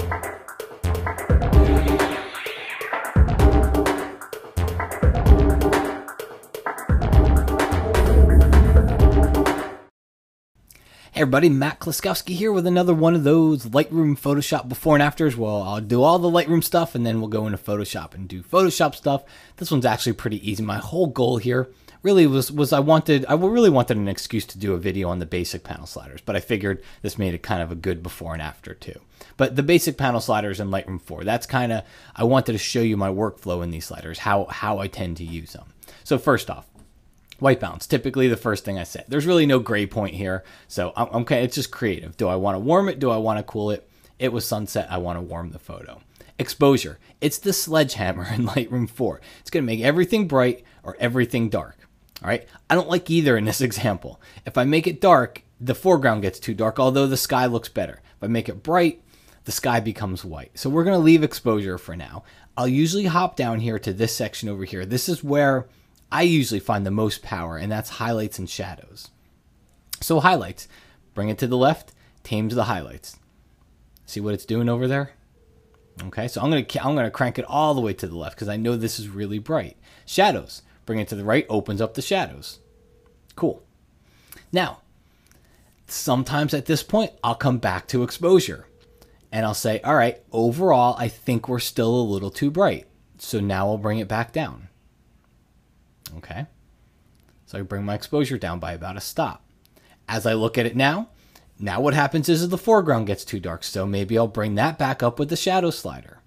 Hey everybody, Matt Klaskowski here with another one of those Lightroom Photoshop before and afters. Well, I'll do all the Lightroom stuff and then we'll go into Photoshop and do Photoshop stuff. This one's actually pretty easy. My whole goal here really was I really wanted an excuse to do a video on the basic panel sliders, but I figured this made it kind of a good before and after too. But the basic panel sliders in Lightroom 4, that's kind of, I wanted to show you my workflow in these sliders, how I tend to use them. So first off, white balance, typically the first thing I said. There's really no gray point here, so okay, it's just creative. Do I want to warm it? Do I want to cool it? It was sunset, I want to warm the photo. Exposure, it's the sledgehammer in Lightroom 4. It's going to make everything bright or everything dark. All right, I don't like either in this example. If I make it dark, the foreground gets too dark, although the sky looks better. If I make it bright, the sky becomes white. So we're going to leave exposure for now. I'll usually hop down here to this section over here. This is where I usually find the most power, and that's highlights and shadows. So highlights, bring it to the left, tames the highlights. See what it's doing over there? Okay, so I'm gonna crank it all the way to the left because I know this is really bright. Shadows, bring it to the right, opens up the shadows. Cool. Now, sometimes at this point, I'll come back to exposure, and I'll say, all right, overall, I think we're still a little too bright. So now I'll bring it back down. Okay, so I bring my exposure down by about a stop. As I look at it now what happens is the foreground gets too dark, so maybe I'll bring that back up with the shadow slider.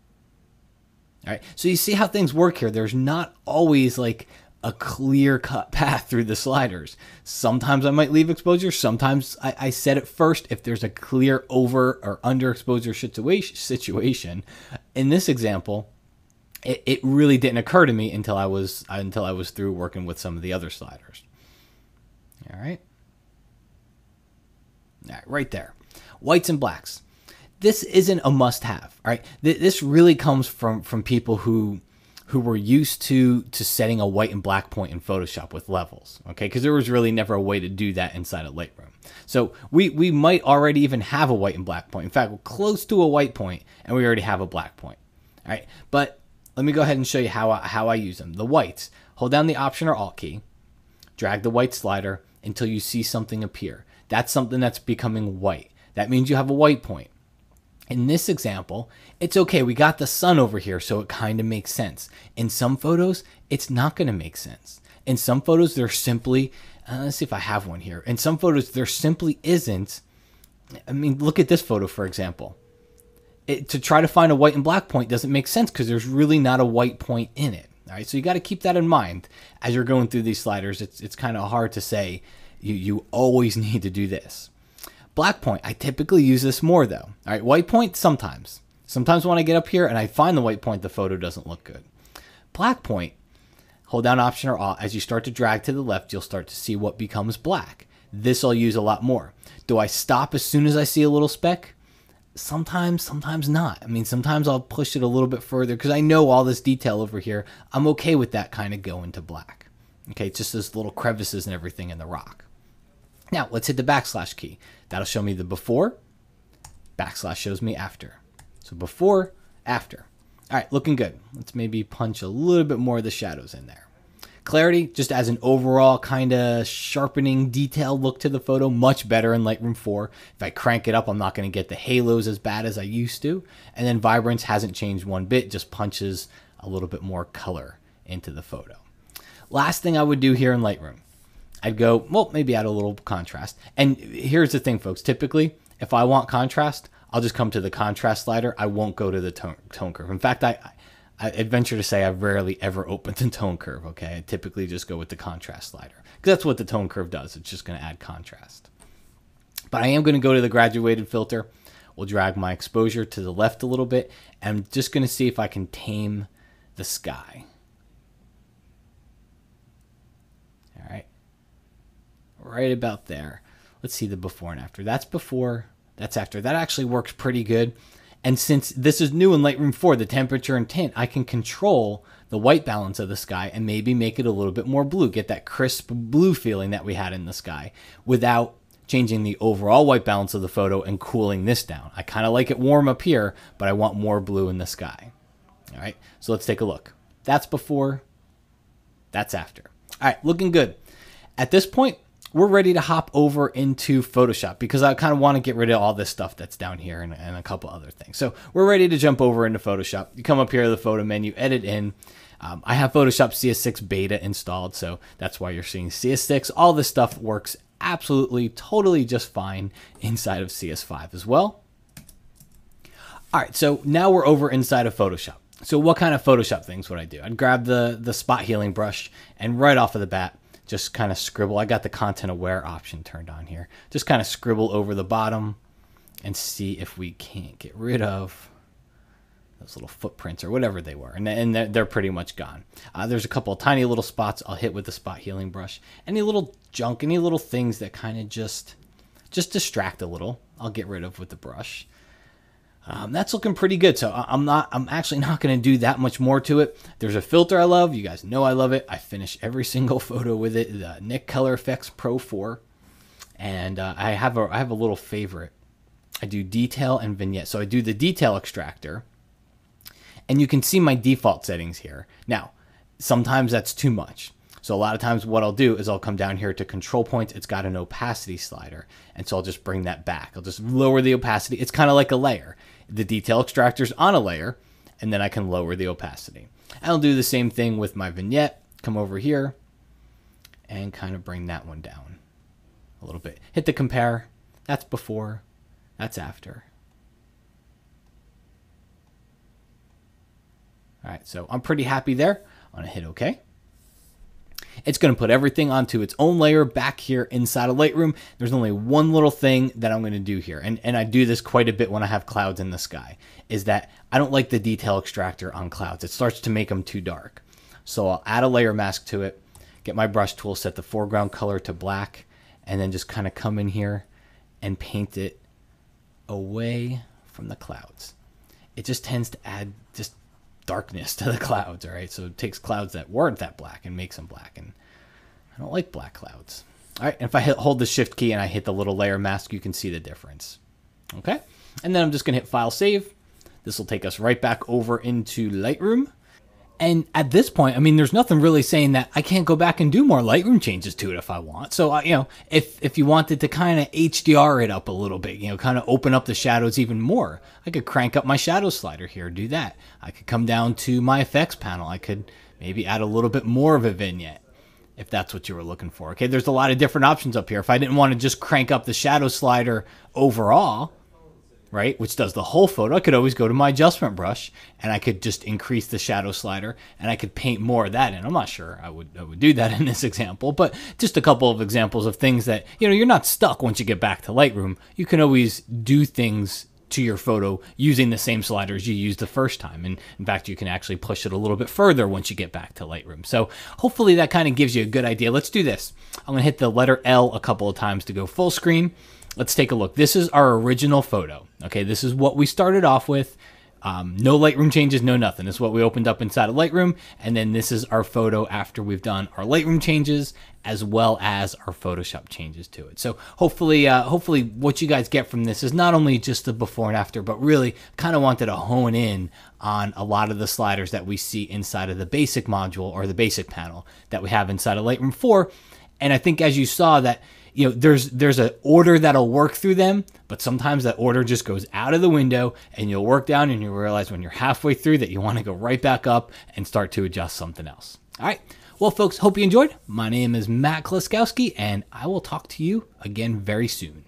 All right, so you see how things work here. There's not always like a clear-cut path through the sliders. Sometimes I might leave exposure. Sometimes I set it first if there's a clear over or underexposure situation. In this example, it really didn't occur to me until I was through working with some of the other sliders. All right, right there. Whites and blacks. This isn't a must-have. All right, this really comes from people who were used to setting a white and black point in Photoshop with levels. Okay, because there was really never a way to do that inside of Lightroom. So we might already even have a white and black point. In fact, we're close to a white point, and we already have a black point. All right, but let me go ahead and show you how I use them. The whites, hold down the Option or Alt key, drag the white slider until you see something appear. That's something that's becoming white. That means you have a white point. In this example, it's okay. We got the sun over here, so it kind of makes sense. In some photos, it's not going to make sense. In some photos, they're simply, let's see if I have one here. In some photos, there simply isn't. I mean, look at this photo, for example. To try to find a white and black point doesn't make sense because there's really not a white point in it. All right, so you got to keep that in mind as you're going through these sliders. It's kind of hard to say you always need to do this. Black point, I typically use this more though. All right, white point sometimes. Sometimes when I get up here and I find the white point, the photo doesn't look good. Black point, hold down Option or Alt. As you start to drag to the left, you'll start to see what becomes black. This I'll use a lot more. Do I stop as soon as I see a little speck? Sometimes not. I mean, sometimes I'll push it a little bit further because I know all this detail over here. I'm okay with that kind of going to black. Okay, it's just those little crevices and everything in the rock. Now, let's hit the backslash key. That'll show me the before. Backslash shows me after. So before, after. All right, looking good. Let's maybe punch a little bit more of the shadows in there. Clarity, just as an overall kind of sharpening, detailed look to the photo, much better in Lightroom 4. If I crank it up, I'm not going to get the halos as bad as I used to. And then vibrance hasn't changed one bit, just punches a little bit more color into the photo. Last thing I would do here in Lightroom, I'd go, well, maybe add a little contrast. And here's the thing, folks. Typically, if I want contrast, I'll just come to the contrast slider. I won't go to the tone curve. In fact, I'd venture to say I've rarely ever opened the tone curve, okay? I typically just go with the contrast slider because that's what the tone curve does. It's just going to add contrast. But I am going to go to the graduated filter. We'll drag my exposure to the left a little bit. And I'm just going to see if I can tame the sky. All right. Right about there. Let's see the before and after. That's before, that's after. That actually works pretty good. And since this is new in Lightroom 4, the temperature and tint, I can control the white balance of the sky and maybe make it a little bit more blue, get that crisp blue feeling that we had in the sky without changing the overall white balance of the photo and cooling this down. I kind of like it warm up here, but I want more blue in the sky. All right, so let's take a look. That's before, that's after. All right, looking good. At this point, we're ready to hop over into Photoshop because I kind of want to get rid of all this stuff that's down here and a couple other things. So we're ready to jump over into Photoshop. You come up here to the photo menu, edit in. I have Photoshop CS6 beta installed, so that's why you're seeing CS6. All this stuff works absolutely, totally just fine inside of CS5 as well. All right, so now we're over inside of Photoshop. So what kind of Photoshop things would I do? I'd grab the spot healing brush and right off of the bat, just kind of scribble. I got the content aware option turned on here. Just kind of scribble over the bottom and see if we can't get rid of those little footprints or whatever they were. And they're pretty much gone. There's a couple of tiny little spots I'll hit with the spot healing brush. Any little junk, any little things that kind of just distract a little, I'll get rid of with the brush. That's looking pretty good. So I'm actually not going to do that much more to it. There's a filter I love. You guys know I love it. I finish every single photo with it. The Nik Color Effects Pro 4. And I have a little favorite. I do detail and vignette. So I do the detail extractor. And you can see my default settings here. Now, sometimes that's too much. So a lot of times what I'll do is I'll come down here to control points. It's got an opacity slider. And so I'll just bring that back. I'll just lower the opacity. It's kind of like a layer. The detail extractor's on a layer, and then I can lower the opacity. I'll do the same thing with my vignette. Come over here and kind of bring that one down a little bit. Hit the compare. That's before. That's after. All right, so I'm pretty happy there. I'm going to hit OK. It's going to put everything onto its own layer back here inside of Lightroom. There's only one little thing that I'm going to do here, and I do this quite a bit when I have clouds in the sky, is that I don't like the detail extractor on clouds. It starts to make them too dark. So I'll add a layer mask to it, get my brush tool, set the foreground color to black, and then just kind of come in here and paint it away from the clouds. It just tends to add just darkness to the clouds, all right? So it takes clouds that weren't that black and makes them black, and I don't like black clouds. All right, and if I hold the shift key and I hit the little layer mask, you can see the difference. Okay, and then I'm just gonna hit File Save. This will take us right back over into Lightroom. And at this point, I mean, there's nothing really saying that I can't go back and do more Lightroom changes to it if I want. So, you know, if you wanted to kind of HDR it up a little bit, you know, kind of open up the shadows even more, I could crank up my shadow slider here, do that. I could come down to my effects panel. I could maybe add a little bit more of a vignette if that's what you were looking for. Okay, there's a lot of different options up here. If I didn't want to just crank up the shadow slider overall, right, which does the whole photo, I could always go to my adjustment brush and I could just increase the shadow slider and I could paint more of that in. I'm not sure I would do that in this example, but just a couple of examples of things that, you know, you're not stuck once you get back to Lightroom. You can always do things to your photo using the same sliders you used the first time. And in fact, you can actually push it a little bit further once you get back to Lightroom. So hopefully that kind of gives you a good idea. Let's do this. I'm gonna hit the letter L a couple of times to go full screen. Let's take a look. This is our original photo. Okay, this is what we started off with. No Lightroom changes, no nothing. This is what we opened up inside of Lightroom. And then this is our photo after we've done our Lightroom changes as well as our Photoshop changes to it. So hopefully what you guys get from this is not only just the before and after, but really kind of wanted to hone in on a lot of the sliders that we see inside of the basic module or the basic panel that we have inside of Lightroom 4. And I think as you saw that, you know, there's an order that'll work through them, but sometimes that order just goes out of the window and you'll work down and you realize when you're halfway through that you want to go right back up and start to adjust something else. All right. Well, folks, hope you enjoyed. My name is Matt Kloskowski, and I will talk to you again very soon.